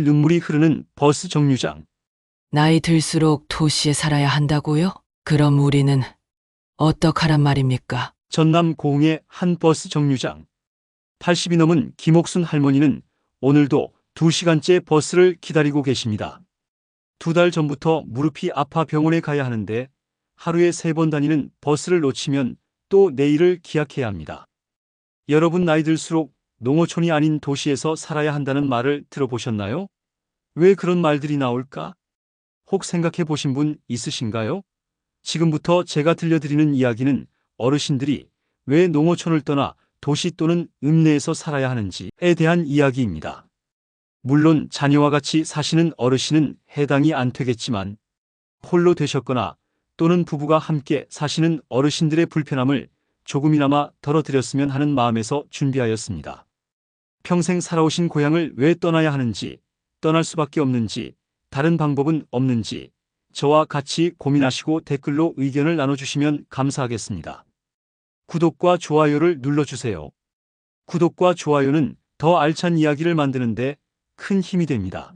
눈물이 흐르는 버스 정류장. 나이 들수록 도시에 살아야 한다고요? 그럼 우리는 어떡하란 말입니까? 전남 고흥의 한 버스 정류장. 80이 넘은 김옥순 할머니는 오늘도 2시간째 버스를 기다리고 계십니다. 2달 전부터 무릎이 아파 병원에 가야 하는데 하루에 3번 다니는 버스를 놓치면 또 내일을 기약해야 합니다. 여러분, 나이 들수록 농어촌이 아닌 도시에서 살아야 한다는 말을 들어보셨나요? 왜 그런 말들이 나올까? 혹 생각해 보신 분 있으신가요? 지금부터 제가 들려드리는 이야기는 어르신들이 왜 농어촌을 떠나 도시 또는 읍내에서 살아야 하는지에 대한 이야기입니다. 물론 자녀와 같이 사시는 어르신은 해당이 안 되겠지만 홀로 되셨거나 또는 부부가 함께 사시는 어르신들의 불편함을 조금이나마 덜어드렸으면 하는 마음에서 준비하였습니다. 평생 살아오신 고향을 왜 떠나야 하는지, 떠날 수밖에 없는지, 다른 방법은 없는지 저와 같이 고민하시고 댓글로 의견을 나눠주시면 감사하겠습니다. 구독과 좋아요를 눌러주세요. 구독과 좋아요는 더 알찬 이야기를 만드는데 큰 힘이 됩니다.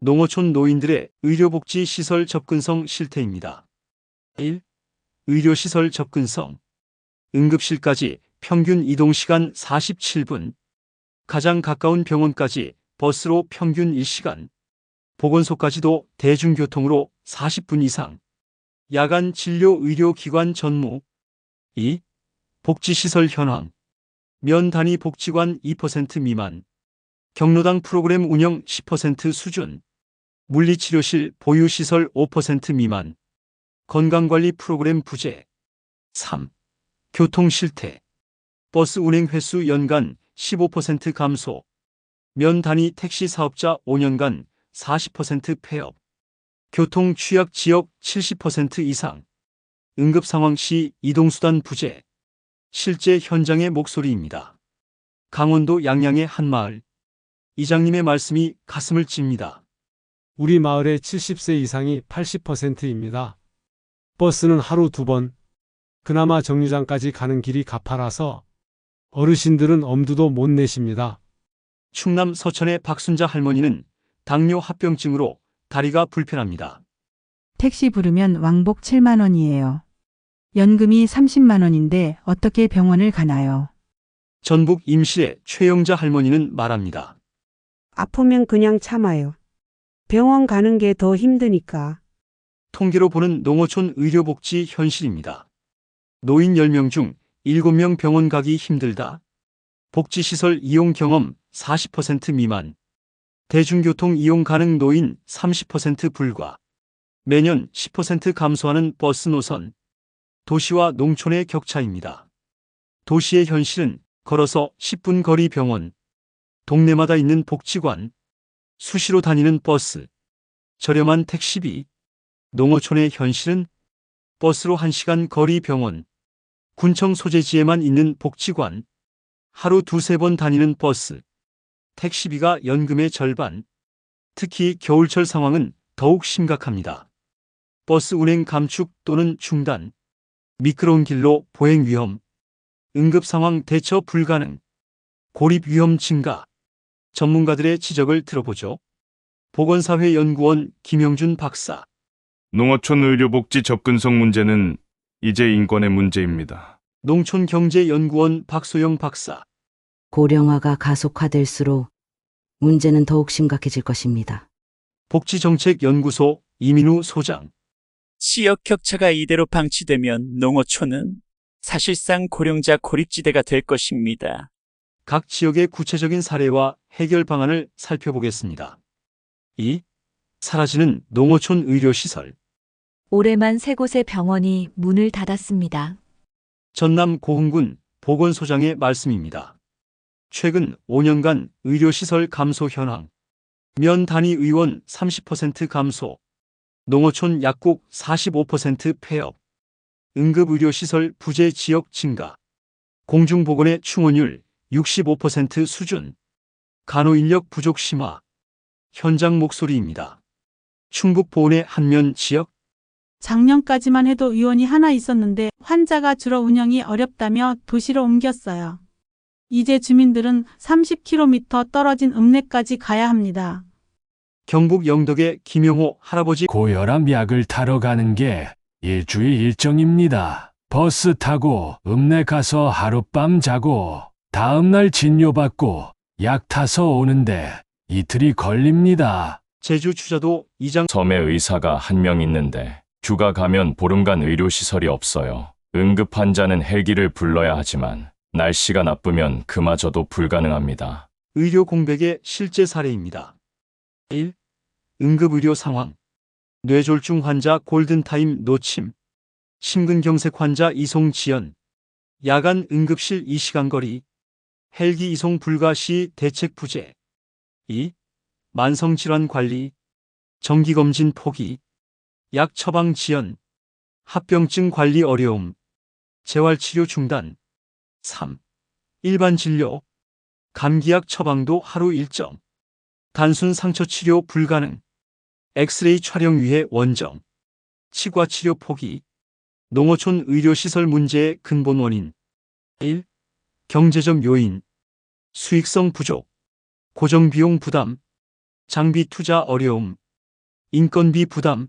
농어촌 노인들의 의료복지 시설 접근성 실태입니다. 1. 의료시설 접근성. 응급실까지 평균 이동시간 47분. 가장 가까운 병원까지 버스로 평균 1시간. 보건소까지도 대중교통으로 40분 이상. 야간 진료 의료기관 전무. 2. 복지시설 현황. 면 단위 복지관 2% 미만. 경로당 프로그램 운영 10% 수준. 물리치료실 보유시설 5% 미만. 건강관리 프로그램 부재. 3. 교통실태. 버스 운행 횟수 연간 15% 감소. 면 단위 택시 사업자 5년간 40% 폐업. 교통 취약 지역 70% 이상. 응급 상황 시 이동수단 부재. 실제 현장의 목소리입니다. 강원도 양양의 한 마을. 이장님의 말씀이 가슴을 찝니다. 우리 마을의 70세 이상이 80%입니다. 버스는 하루 2번. 그나마 정류장까지 가는 길이 가파라서 어르신들은 엄두도 못 내십니다. 충남 서천의 박순자 할머니는 당뇨 합병증으로 다리가 불편합니다. 택시 부르면 왕복 7만 원이에요. 연금이 30만 원인데 어떻게 병원을 가나요? 전북 임실의 최영자 할머니는 말합니다. 아프면 그냥 참아요. 병원 가는 게 더 힘드니까. 통계로 보는 농어촌 의료복지 현실입니다. 노인 10명 중 7명 병원 가기 힘들다. 복지시설 이용 경험 40% 미만. 대중교통 이용 가능 노인 30% 불과. 매년 10% 감소하는 버스 노선. 도시와 농촌의 격차입니다. 도시의 현실은 걸어서 10분 거리 병원. 동네마다 있는 복지관. 수시로 다니는 버스. 저렴한 택시비. 농어촌의 현실은 버스로 1시간 거리 병원. 군청 소재지에만 있는 복지관. 하루 2-3번 다니는 버스. 택시비가 연금의 절반. 특히 겨울철 상황은 더욱 심각합니다. 버스 운행 감축 또는 중단. 미끄러운 길로 보행 위험. 응급 상황 대처 불가능. 고립 위험 증가. 전문가들의 지적을 들어보죠. 보건사회연구원 김영준 박사. 농어촌 의료복지 접근성 문제는 이제 인권의 문제입니다. 농촌경제연구원 박소영 박사. 고령화가 가속화될수록 문제는 더욱 심각해질 것입니다. 복지정책연구소 이민우 소장. 지역 격차가 이대로 방치되면 농어촌은 사실상 고령자 고립지대가 될 것입니다. 각 지역의 구체적인 사례와 해결 방안을 살펴보겠습니다. 2. 사라지는 농어촌 의료시설. 올해만 3곳의 병원이 문을 닫았습니다. 전남 고흥군 보건소장의 말씀입니다. 최근 5년간 의료시설 감소 현황. 면 단위 의원 30% 감소. 농어촌 약국 45% 폐업. 응급의료시설 부재 지역 증가. 공중보건의 충원율 65% 수준. 간호인력 부족 심화. 현장 목소리입니다. 충북보은의 한면 지역. 작년까지만 해도 의원이 하나 있었는데 환자가 줄어 운영이 어렵다며 도시로 옮겼어요. 이제 주민들은 30km 떨어진 읍내까지 가야 합니다. 경북 영덕의 김용호 할아버지 고혈압 약을 타러 가는 게 일주일 일정입니다. 버스 타고 읍내 가서 하룻밤 자고 다음날 진료받고 약 타서 오는데 이틀이 걸립니다. 제주 추자도 이장 섬에 의사가 한 명 있는데 휴가 가면 보름간 의료시설이 없어요. 응급 환자는 헬기를 불러야 하지만 날씨가 나쁘면 그마저도 불가능합니다. 의료 공백의 실제 사례입니다. 1. 응급의료 상황. 뇌졸중 환자 골든타임 놓침. 심근경색 환자 이송 지연. 야간 응급실 2시간 거리. 헬기 이송 불가 시 대책 부재. 2. 만성질환 관리. 정기검진 포기. 약 처방 지연. 합병증 관리 어려움. 재활치료 중단. 3. 일반 진료. 감기약 처방도 하루 일정. 단순 상처 치료 불가능. 엑스레이 촬영 위해 원정. 치과 치료 포기. 농어촌 의료시설 문제의 근본 원인. 1. 경제적 요인. 수익성 부족. 고정비용 부담. 장비 투자 어려움. 인건비 부담.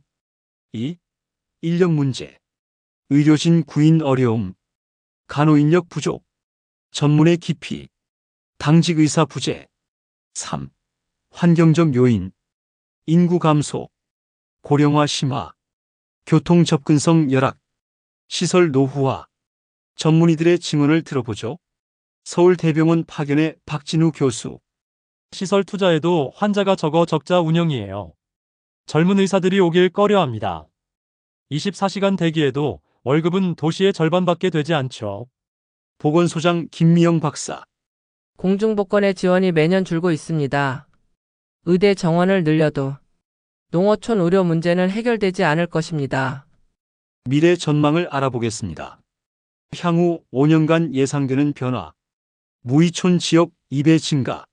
2. 인력 문제. 의료진 구인 어려움. 간호인력 부족. 전문의 기피. 당직 의사 부재. 3. 환경적 요인. 인구 감소. 고령화 심화. 교통 접근성 열악. 시설 노후화. 전문의들의 증언을 들어보죠. 서울대병원 파견의 박진우 교수. 시설 투자에도 환자가 적어 적자 운영이에요. 젊은 의사들이 오길 꺼려합니다. 24시간 대기에도 월급은 도시의 절반밖에 되지 않죠. 보건소장 김미영 박사. 공중보건의 지원이 매년 줄고 있습니다. 의대 정원을 늘려도 농어촌 의료 문제는 해결되지 않을 것입니다. 미래 전망을 알아보겠습니다. 향후 5년간 예상되는 변화. 무이촌 지역 2배 증가.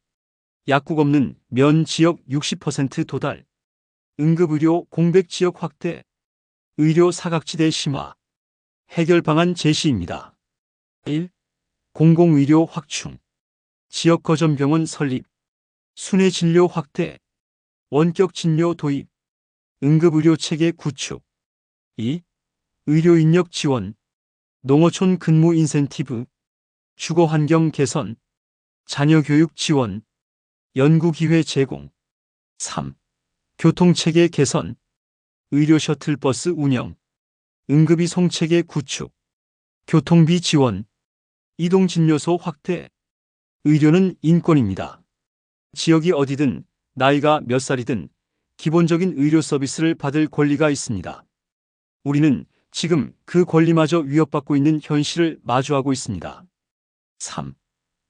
약국 없는 면 지역 60% 도달. 응급의료 공백 지역 확대. 의료 사각지대 심화. 해결 방안 제시입니다. 1. 공공의료 확충. 지역 거점병원 설립. 순회 진료 확대. 원격 진료 도입. 응급의료 체계 구축. 2. 의료 인력 지원. 농어촌 근무 인센티브. 주거 환경 개선. 자녀 교육 지원. 연구 기회 제공. 3. 교통체계 개선. 의료 셔틀버스 운영. 응급이송 체계 구축. 교통비 지원. 이동진료소 확대. 의료는 인권입니다. 지역이 어디든 나이가 몇 살이든 기본적인 의료 서비스를 받을 권리가 있습니다. 우리는 지금 그 권리마저 위협받고 있는 현실을 마주하고 있습니다. 3.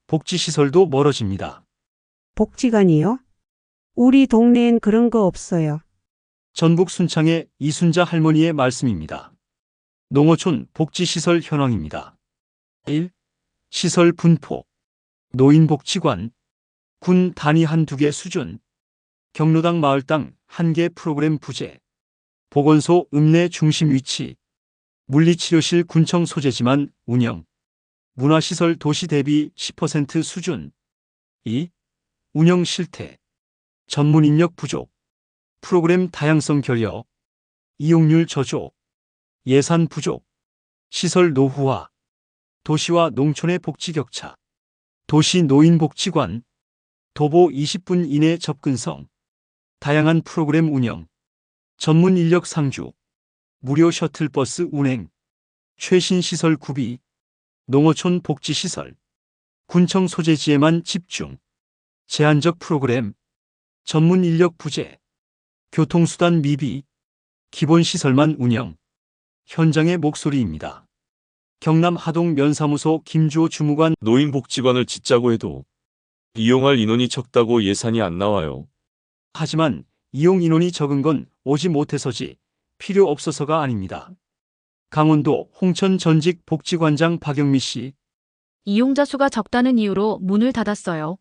복지시설도 멀어집니다. 복지관이요? 우리 동네엔 그런 거 없어요. 전북 순창의 이순자 할머니의 말씀입니다. 농어촌 복지시설 현황입니다. 1. 시설 분포. 노인복지관. 군 단위 한두 개 수준. 경로당 마을당 1개 프로그램 부재. 보건소 읍내 중심 위치. 물리치료실 군청 소재지만 운영. 문화시설 도시 대비 10% 수준. 2. 운영 실태. 전문 인력 부족. 프로그램 다양성 결여. 이용률 저조. 예산 부족. 시설 노후화. 도시와 농촌의 복지 격차. 도시 노인복지관. 도보 20분 이내 접근성. 다양한 프로그램 운영. 전문 인력 상주. 무료 셔틀버스 운행. 최신 시설 구비. 농어촌 복지시설. 군청 소재지에만 집중. 제한적 프로그램. 전문 인력 부재. 교통수단 미비. 기본시설만 운영. 현장의 목소리입니다. 경남 하동 면사무소 김주호 주무관. 노인복지관을 짓자고 해도 이용할 인원이 적다고 예산이 안 나와요. 하지만 이용 인원이 적은 건 오지 못해서지 필요 없어서가 아닙니다. 강원도 홍천 전직 복지관장 박영미 씨. 이용자 수가 적다는 이유로 문을 닫았어요.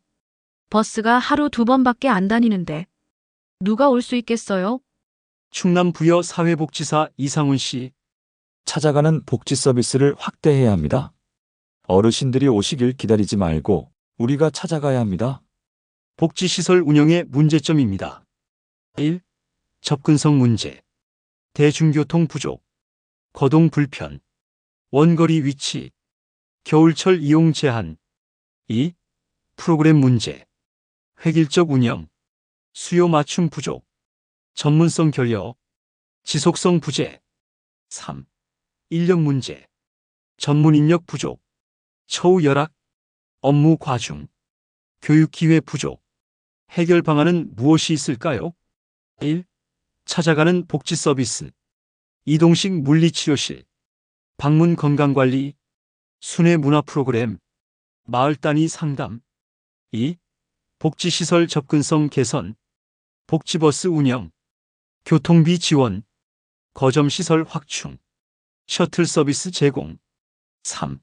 버스가 하루 2번밖에 안 다니는데 누가 올 수 있겠어요? 충남 부여 사회복지사 이상훈 씨. 찾아가는 복지 서비스를 확대해야 합니다. 어르신들이 오시길 기다리지 말고 우리가 찾아가야 합니다. 복지시설 운영의 문제점입니다. 1. 접근성 문제. 대중교통 부족. 거동 불편. 원거리 위치. 겨울철 이용 제한. 2. 프로그램 문제. 획일적 운영. 수요 맞춤 부족. 전문성 결여. 지속성 부재. 3. 인력 문제. 전문 인력 부족. 처우 열악. 업무 과중. 교육 기회 부족. 해결 방안은 무엇이 있을까요? 1. 찾아가는 복지 서비스. 이동식 물리치료실. 방문 건강관리. 순회 문화 프로그램. 마을 단위 상담. 2. 복지시설 접근성 개선. 복지버스 운영. 교통비 지원. 거점시설 확충. 셔틀 서비스 제공. 3.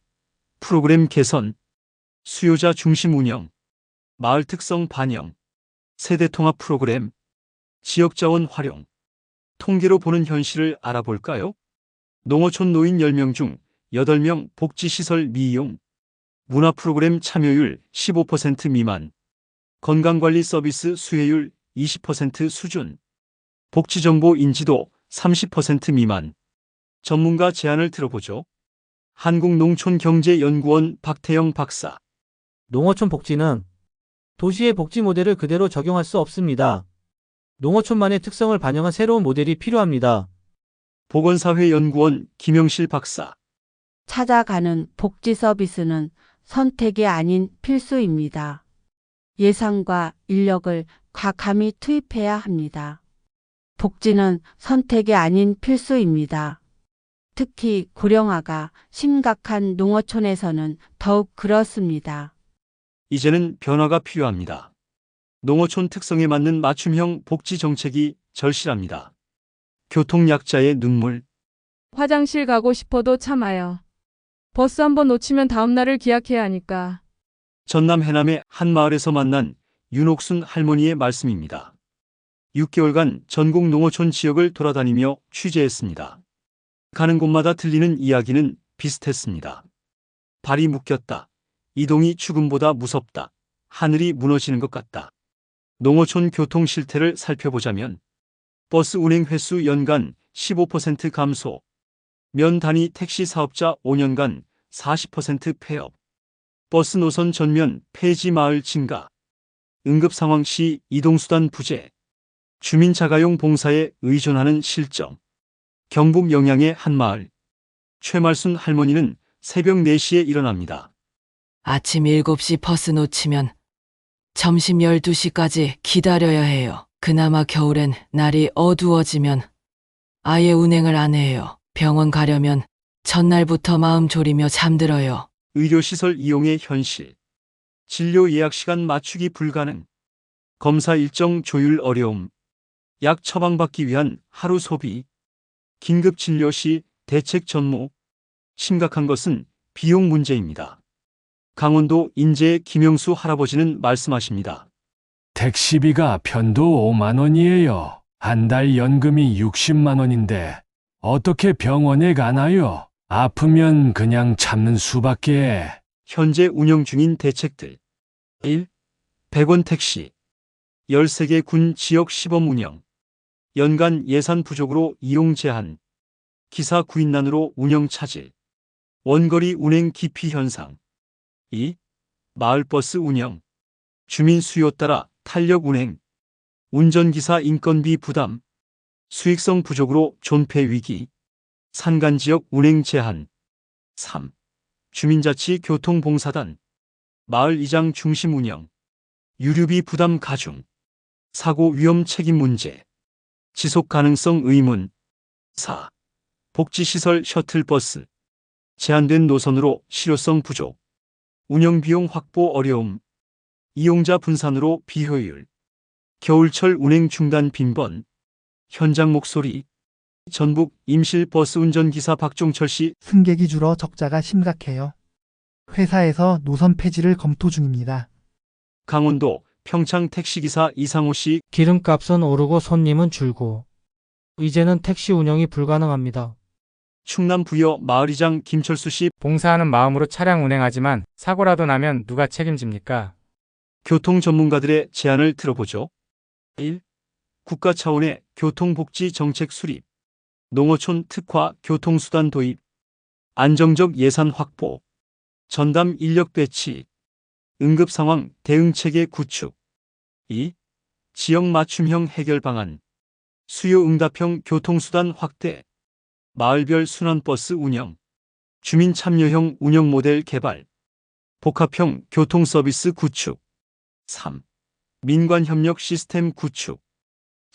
프로그램 개선. 수요자 중심 운영. 마을 특성 반영. 세대통합 프로그램. 지역자원 활용. 통계로 보는 현실을 알아볼까요? 농어촌 노인 10명 중 8명 복지시설 미이용. 문화 프로그램 참여율 15% 미만. 건강관리 서비스 수혜율 20% 수준. 복지정보 인지도 30% 미만. 전문가 제안을 들어보죠. 한국농촌경제연구원 박태영 박사. 농어촌 복지는 도시의 복지 모델을 그대로 적용할 수 없습니다. 농어촌만의 특성을 반영한 새로운 모델이 필요합니다. 보건사회연구원 김영실 박사. 찾아가는 복지 서비스는 선택이 아닌 필수입니다. 예산과 인력을 과감히 투입해야 합니다. 복지는 선택이 아닌 필수입니다. 특히 고령화가 심각한 농어촌에서는 더욱 그렇습니다. 이제는 변화가 필요합니다. 농어촌 특성에 맞는 맞춤형 복지 정책이 절실합니다. 교통약자의 눈물. 화장실 가고 싶어도 참아요. 버스 한번 놓치면 다음날을 기약해야 하니까. 전남 해남의 한 마을에서 만난 윤옥순 할머니의 말씀입니다. 6개월간 전국 농어촌 지역을 돌아다니며 취재했습니다. 가는 곳마다 들리는 이야기는 비슷했습니다. 발이 묶였다. 이동이 죽음보다 무섭다. 하늘이 무너지는 것 같다. 농어촌 교통 실태를 살펴보자면 버스 운행 횟수 연간 15% 감소, 면 단위 택시 사업자 5년간 40% 폐업, 버스 노선 전면 폐지 마을 증가, 응급 상황 시 이동수단 부재, 주민 자가용 봉사에 의존하는 실정. 경북 영양의 한 마을. 최말순 할머니는 새벽 4시에 일어납니다. 아침 7시 버스 놓치면 점심 12시까지 기다려야 해요. 그나마 겨울엔 날이 어두워지면 아예 운행을 안 해요. 병원 가려면 전날부터 마음 졸이며 잠들어요. 의료시설 이용의 현실. 진료 예약 시간 맞추기 불가능. 검사 일정 조율 어려움. 약 처방받기 위한 하루 소비. 긴급 진료 시 대책 전무. 심각한 것은 비용 문제입니다. 강원도 인제의 김영수 할아버지는 말씀하십니다. 택시비가 편도 5만 원이에요. 한 달 연금이 60만 원인데 어떻게 병원에 가나요? 아프면 그냥 참는 수밖에. 현재 운영 중인 대책들. 1. 100원 택시. 13개 군 지역 시범 운영. 연간 예산 부족으로 이용 제한. 기사 구인난으로 운영 차질. 원거리 운행 기피 현상. 2. 마을버스 운영. 주민 수요 따라 탄력 운행. 운전기사 인건비 부담. 수익성 부족으로 존폐 위기. 산간지역 운행 제한. 3. 주민자치 교통봉사단. 마을 이장 중심 운영. 유류비 부담 가중. 사고 위험 책임 문제. 지속 가능성 의문. 4. 복지시설 셔틀버스. 제한된 노선으로 실효성 부족. 운영비용 확보 어려움. 이용자 분산으로 비효율. 겨울철 운행 중단 빈번. 현장 목소리. 전북 임실버스 운전기사 박종철 씨. 승객이 줄어 적자가 심각해요. 회사에서 노선 폐지를 검토 중입니다. 강원도 평창 택시기사 이상호 씨. 기름값은 오르고 손님은 줄고 이제는 택시 운영이 불가능합니다. 충남 부여 마을이장 김철수 씨. 봉사하는 마음으로 차량 운행하지만 사고라도 나면 누가 책임집니까? 교통 전문가들의 제안을 들어보죠. 1. 국가 차원의 교통복지 정책 수립, 농어촌 특화 교통수단 도입, 안정적 예산 확보, 전담 인력 배치, 응급상황 대응체계 구축. 2. 지역 맞춤형 해결 방안, 수요 응답형 교통수단 확대, 마을별 순환버스 운영, 주민 참여형 운영 모델 개발, 복합형 교통서비스 구축. 3. 민관협력 시스템 구축,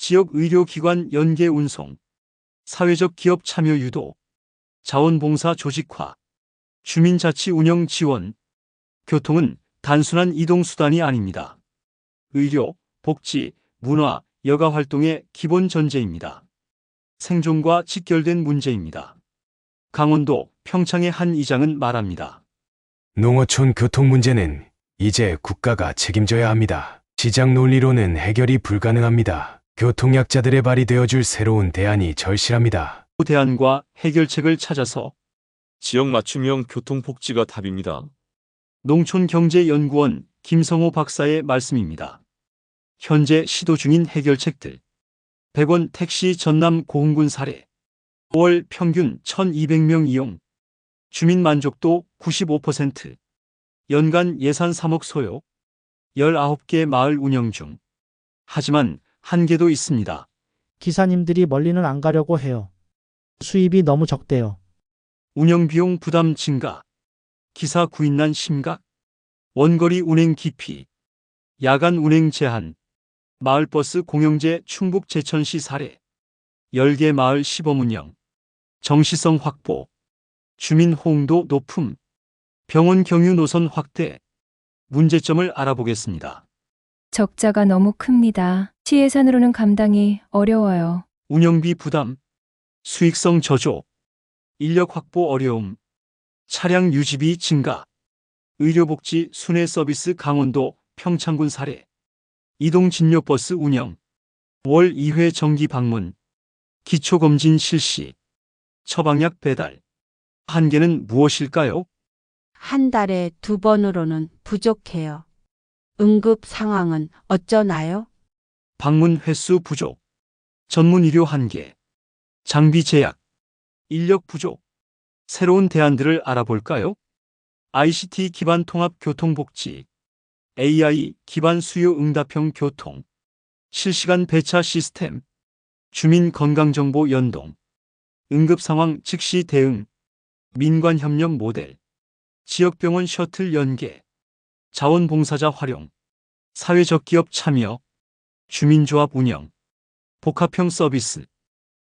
지역 의료기관 연계 운송, 사회적 기업 참여 유도, 자원봉사 조직화, 주민자치 운영 지원. 교통은 단순한 이동수단이 아닙니다. 의료, 복지, 문화, 여가 활동의 기본 전제입니다. 생존과 직결된 문제입니다. 강원도 평창의 한 이장은 말합니다. 농어촌 교통 문제는 이제 국가가 책임져야 합니다. 시장 논리로는 해결이 불가능합니다. 교통약자들의 발이 되어줄 새로운 대안이 절실합니다. 대안과 해결책을 찾아서 지역 맞춤형 교통복지가 답입니다. 농촌경제연구원 김성호 박사의 말씀입니다. 현재 시도 중인 해결책들. 100원 택시 전남 고흥군 사례. 5월 평균 1200명 이용. 주민 만족도 95%. 연간 예산 3억 소요. 19개 마을 운영 중. 하지만 한계도 있습니다. 기사님들이 멀리는 안 가려고 해요. 수입이 너무 적대요. 운영비용 부담 증가. 기사 구인난 심각. 원거리 운행 기피. 야간 운행 제한. 마을버스 공영제 충북 제천시 사례. 10개 마을 시범 운영. 정시성 확보. 주민 호응도 높음. 병원 경유 노선 확대. 문제점을 알아보겠습니다. 적자가 너무 큽니다. 시예산으로는 감당이 어려워요. 운영비 부담. 수익성 저조. 인력 확보 어려움. 차량 유지비 증가. 의료복지 순회 서비스 강원도 평창군 사례. 이동진료버스 운영. 월 2회 정기 방문. 기초검진 실시. 처방약 배달. 한계는 무엇일까요? 한 달에 2번으로는 부족해요. 응급 상황은 어쩌나요? 방문 횟수 부족. 전문 의료 한계. 장비 제약. 인력 부족. 새로운 대안들을 알아볼까요? ICT 기반 통합 교통복지. AI 기반 수요 응답형 교통. 실시간 배차 시스템. 주민 건강정보 연동. 응급상황 즉시 대응. 민관협력 모델. 지역병원 셔틀 연계. 자원봉사자 활용. 사회적 기업 참여. 주민조합 운영. 복합형 서비스.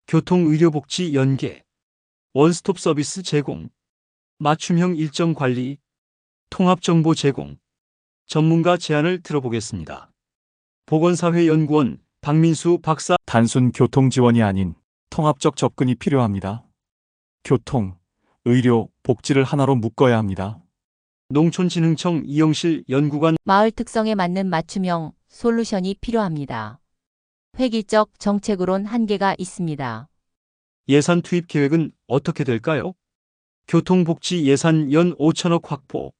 교통의료복지 연계. 원스톱 서비스 제공. 맞춤형 일정 관리. 통합정보 제공. 전문가 제안을 들어보겠습니다. 보건사회연구원 박민수 박사. 단순 교통 지원이 아닌 통합적 접근이 필요합니다. 교통, 의료, 복지를 하나로 묶어야 합니다. 농촌진흥청 이영실 연구관. 마을 특성에 맞는 맞춤형 솔루션이 필요합니다. 획일적 정책으론 한계가 있습니다. 예산 투입 계획은 어떻게 될까요? 교통복지 예산 연 5천억 확보.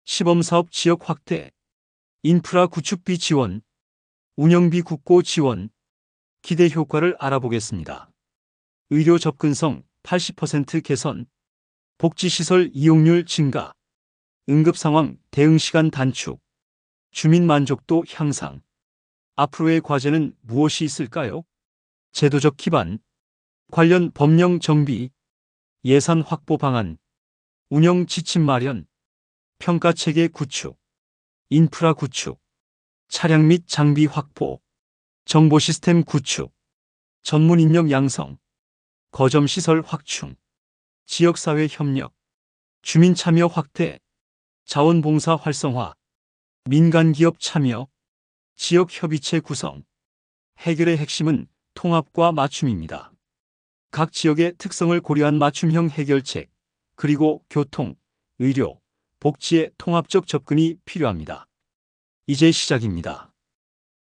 시범사업 지역 확대. 인프라 구축비 지원. 운영비 국고 지원. 기대 효과를 알아보겠습니다. 의료 접근성 80% 개선. 복지시설 이용률 증가. 응급상황 대응시간 단축. 주민 만족도 향상. 앞으로의 과제는 무엇이 있을까요? 제도적 기반. 관련 법령 정비. 예산 확보 방안. 운영 지침 마련. 평가체계 구축. 인프라 구축. 차량 및 장비 확보. 정보 시스템 구축. 전문 인력 양성. 거점 시설 확충. 지역사회 협력. 주민 참여 확대. 자원봉사 활성화. 민간기업 참여. 지역협의체 구성. 해결의 핵심은 통합과 맞춤입니다. 각 지역의 특성을 고려한 맞춤형 해결책, 그리고 교통, 의료, 복지의 통합적 접근이 필요합니다. 이제 시작입니다.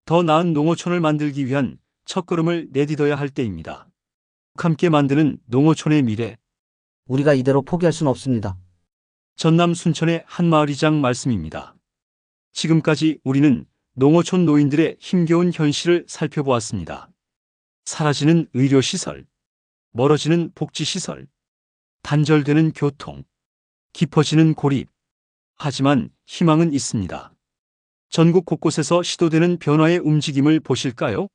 더 나은 농어촌을 만들기 위한 첫걸음을 내딛어야 할 때입니다. 함께 만드는 농어촌의 미래. 우리가 이대로 포기할 수는 없습니다. 전남 순천의 한 마을이장 말씀입니다. 지금까지 우리는 농어촌 노인들의 힘겨운 현실을 살펴보았습니다. 사라지는 의료시설, 멀어지는 복지시설, 단절되는 교통, 깊어지는 고립. 하지만 희망은 있습니다. 전국 곳곳에서 시도되는 변화의 움직임을 보실까요?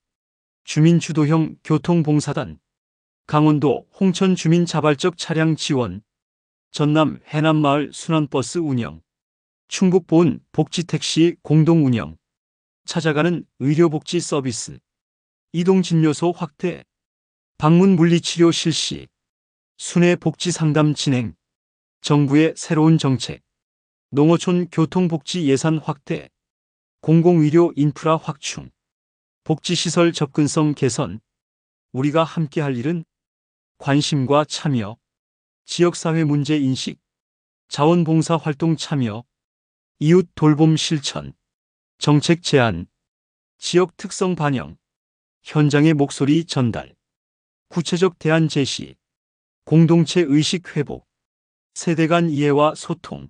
주민주도형 교통봉사단, 강원도 홍천 주민 자발적 차량 지원, 전남 해남마을 순환버스 운영, 충북 보은 복지택시 공동 운영, 찾아가는 의료복지 서비스, 이동진료소 확대, 방문 물리치료 실시, 순회 복지 상담 진행, 정부의 새로운 정책, 농어촌 교통복지 예산 확대, 공공의료 인프라 확충, 복지시설 접근성 개선. 우리가 함께 할 일은 관심과 참여, 지역사회 문제 인식, 자원봉사 활동 참여, 이웃 돌봄 실천, 정책 제안, 지역 특성 반영, 현장의 목소리 전달, 구체적 대안 제시, 공동체 의식 회복, 세대 간 이해와 소통,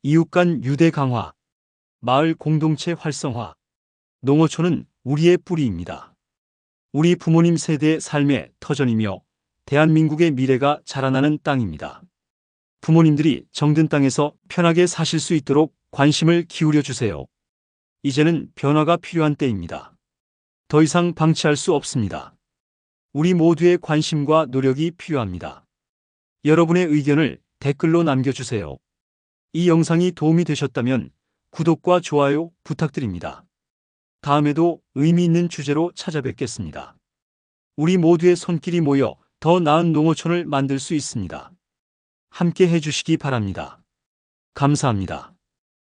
이웃 간 유대 강화, 마을 공동체 활성화. 농어촌은 우리의 뿌리입니다. 우리 부모님 세대의 삶의 터전이며 대한민국의 미래가 자라나는 땅입니다. 부모님들이 정든 땅에서 편하게 사실 수 있도록 관심을 기울여 주세요. 이제는 변화가 필요한 때입니다. 더 이상 방치할 수 없습니다. 우리 모두의 관심과 노력이 필요합니다. 여러분의 의견을 댓글로 남겨주세요. 이 영상이 도움이 되셨다면 구독과 좋아요 부탁드립니다. 다음에도 의미 있는 주제로 찾아뵙겠습니다. 우리 모두의 손길이 모여 더 나은 농어촌을 만들 수 있습니다. 함께 해주시기 바랍니다. 감사합니다.